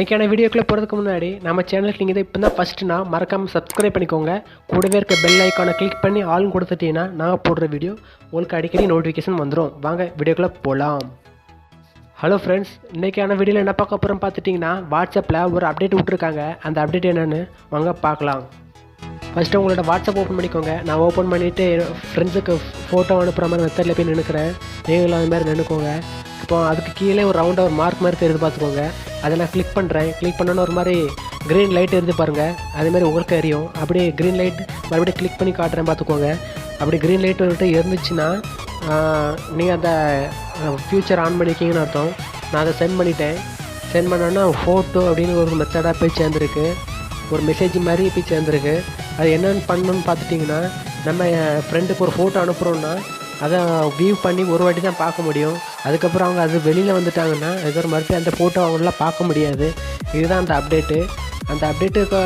இன்றைக்கான வீடியோக்குள்ளே போகிறதுக்கு முன்னாடி நம்ம சேனலுக்கு நீங்கள் இப்போ தான் ஃபஸ்ட்டுனா மறக்காமல் சப்ஸ்கிரைப் பண்ணிக்கோங்க. கூடவே இருக்க பெல் ஐக்கானை கிளிக் பண்ணி ஆளும் கொடுத்துட்டீங்கன்னா நான் போடுற வீடியோ உங்களுக்கு அடிக்கடி நோட்டிஃபிகேஷன் வந்துடும். வாங்க வீடியோக்குள்ளே போகலாம். ஹலோ ஃப்ரெண்ட்ஸ், இன்றைக்கான வீடியோவில் என்ன பார்க்க போகிறோம் பார்த்துட்டிங்கன்னா, வாட்ஸ்அப்பில் ஒரு அப்டேட் விட்ருக்காங்க. அந்த அப்டேட் என்னென்னு வாங்க பார்க்கலாம். ஃபஸ்ட்டு உங்களோட வாட்ஸ்அப் ஓப்பன் பண்ணிக்கோங்க. நான் ஓப்பன் பண்ணிவிட்டு ஃப்ரெண்ட்ஸுக்கு ஃபோட்டோ அனுப்புகிற மாதிரி மெத்தடில் போய் நின்றுக்கிறேன். நீங்களும் அது மாதிரி நின்றுக்கோங்க. இப்போ அதுக்கு கீழே ஒரு ரவுண்டாக ஒரு மார்க் மாதிரி தெரியுது பார்த்துக்கோங்க. அதை நான் கிளிக் பண்ணுறேன். கிளிக் பண்ணோன்னு ஒரு மாதிரி க்ரீன் லைட் இருந்து பாருங்கள். அதேமாதிரி உங்களுக்கு எரியும். அப்படியே க்ரீன் லைட் மறுபடியும் கிளிக் பண்ணி காட்டுறேன் பார்த்துக்கோங்க. அப்படி க்ரீன் லைட் வந்துட்டு இருந்துச்சுன்னா நீங்கள் அந்த ஃப்யூச்சர் ஆன் பண்ணிக்கிங்கன்னு அர்த்தம். நான் அதை சென்ட் பண்ணிட்டேன். சென்ட் பண்ணோன்னா ஃபோட்டோ அப்படின்னு ஒரு மெத்தடாக போய் சேர்ந்துருக்கு. ஒரு மெசேஜ் மாதிரி போய் சேர்ந்துருக்கு. அது என்னென்னு பண்ணணுன்னு பார்த்துட்டிங்கன்னா, நம்ம ஃப்ரெண்டுக்கு ஒரு ஃபோட்டோ அனுப்புகிறோன்னா அதை வியூ பண்ணி ஒரு வாட்டி தான் பார்க்க முடியும். அதுக்கப்புறம் அவங்க அது வெளியில் வந்துட்டாங்கன்னா அதுக்கப்புறம் மறுபடியும் அந்த ஃபோட்டோ அவங்களாம் பார்க்க முடியாது. இதுதான் அந்த அப்டேட்டு. அந்த அப்டேட்டுக்கு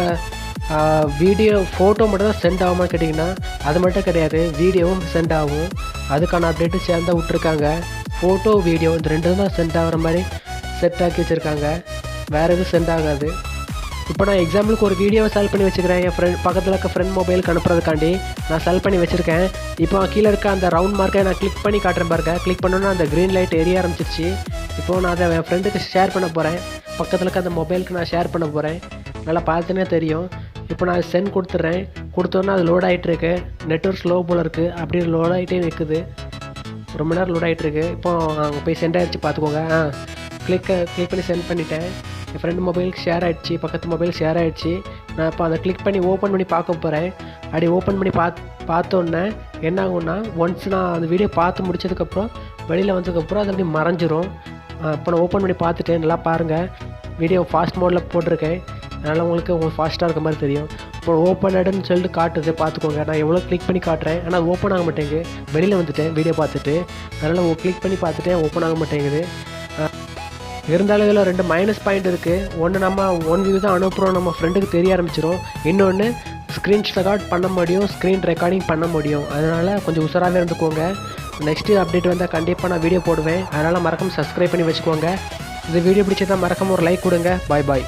வீடியோ ஃபோட்டோ மட்டும் தான் சென்ட் ஆகுமா கேட்டிங்கன்னா அது மட்டும் கிடையாது, வீடியோவும் சென்ட் ஆகும். அதுக்கான அப்டேட்டு சேர்ந்தா விட்ருக்காங்க. ஃபோட்டோ வீடியோ இந்த ரெண்டும் தான் சென்ட் ஆகிற மாதிரி செட் ஆக்கி வச்சுருக்காங்க. வேறு எதுவும் சென்ட் ஆகாது. இப்போ நான் எக்ஸாம்பிளுக்கு ஒரு வீடியோவை செலக்ட் பண்ணி வச்சுக்கிறேன். என் பக்கத்தில் இருக்க ஃப்ரெண்ட் மொபைலுக்கு அனுப்புறதுக்காண்டி நான் செலக்ட் பண்ணி வச்சுருக்கேன். இப்போ கீழே இருக்க அந்த ரவுண்ட் மார்க்கை நான் கிளிக் பண்ணி காட்டுறேன் பாருங்க. கிளிக் பண்ணோன்னா அந்த க்ரீன் லைட் எரிய ஆரம்பிச்சிருச்சு. இப்போது நான் அதை என் ஃப்ரெண்டுக்கு ஷேர் பண்ண போகிறேன். பக்கத்தில் இருக்க அந்த மொபைலுக்கு நான் ஷேர் பண்ண போகிறேன். நல்லா பார்த்துனே தெரியும். இப்போ நான் சென்ட் கொடுத்துட்றேன். கொடுத்தோன்னா அது லோட் ஆகிட்டுருக்கு. நெட்வொர்க் ஸ்லோ போல் இருக்குது. அப்படி லோட் ஆகிட்டே நிற்குது. ரொம்ப நேரம் லோட் ஆகிட்டுருக்கு. இப்போ அங்கே போய் சென்ட் ஆகிடுச்சு பார்த்துக்கோங்க. கிளிக் பண்ணி சென்ட் பண்ணிட்டேன். என் ஃப்ரெண்டு மொபைலுக்கு ஷேர் ஆகிடுச்சு. பக்கத்து மொபைல் ஷேர் ஆகிடுச்சு. நான் இப்போ அதை கிளிக் பண்ணி ஓப்பன் பண்ணி பார்க்க போகிறேன். அப்படி ஓப்பன் பண்ணி பார்த்தோன்னே என்ன ஆகும்னா, ஒன்ஸ் நான் அந்த வீடியோ பார்த்து முடிச்சதுக்கப்புறம் வெளியில் வந்ததுக்கப்புறம் அது அப்படி மறைஞ்சிரும். இப்போ நான் ஓப்பன் பண்ணி பார்த்துட்டேன். நல்லா பாருங்கள், வீடியோ ஃபாஸ்ட் மோடில் போட்டிருக்கேன். அதனால் உங்களுக்கு ஃபாஸ்ட்டாக இருக்க மாதிரி தெரியும். இப்போ ஓப்பன் ஆடுன்னு சொல்லிட்டு காட்டுது பார்த்துக்கோங்க. நான் எவ்வளோ கிளிக் பண்ணி காட்டுறேன், ஆனால் ஓப்பன் ஆக மாட்டேங்குது. வெளியில் வந்துட்டேன் வீடியோ பார்த்துட்டு. அதனால் கிளிக் பண்ணி பார்த்துட்டேன், ஓப்பன் ஆக மாட்டேங்குது. இருந்தாலும் இதில் 2 மைனஸ் பாயிண்ட் இருக்குது. ஒன்று நம்ம ஒன் வியூ தான் அனுப்புகிறோம், நம்ம ஃப்ரெண்டுக்கு தெரிய ஆரம்பிச்சிடும். இன்னொன்று ஸ்க்ரீன் ரெக்கார்ட் பண்ண முடியும், ஸ்க்ரீன் ரெக்கார்டிங் பண்ண முடியும். அதனால் கொஞ்சம் உஷாராகவே இருந்துக்கோங்க. நெக்ஸ்ட்டு அப்டேட் வந்தால் கண்டிப்பாக நான் வீடியோ போடுவேன். அதனால் மறக்காமல் சப்ஸ்கிரைப் பண்ணி வச்சுக்கோங்க. இந்த வீடியோ பிடிச்சதான் மறக்காமல் ஒரு லைக் கொடுங்க. பாய் பாய்.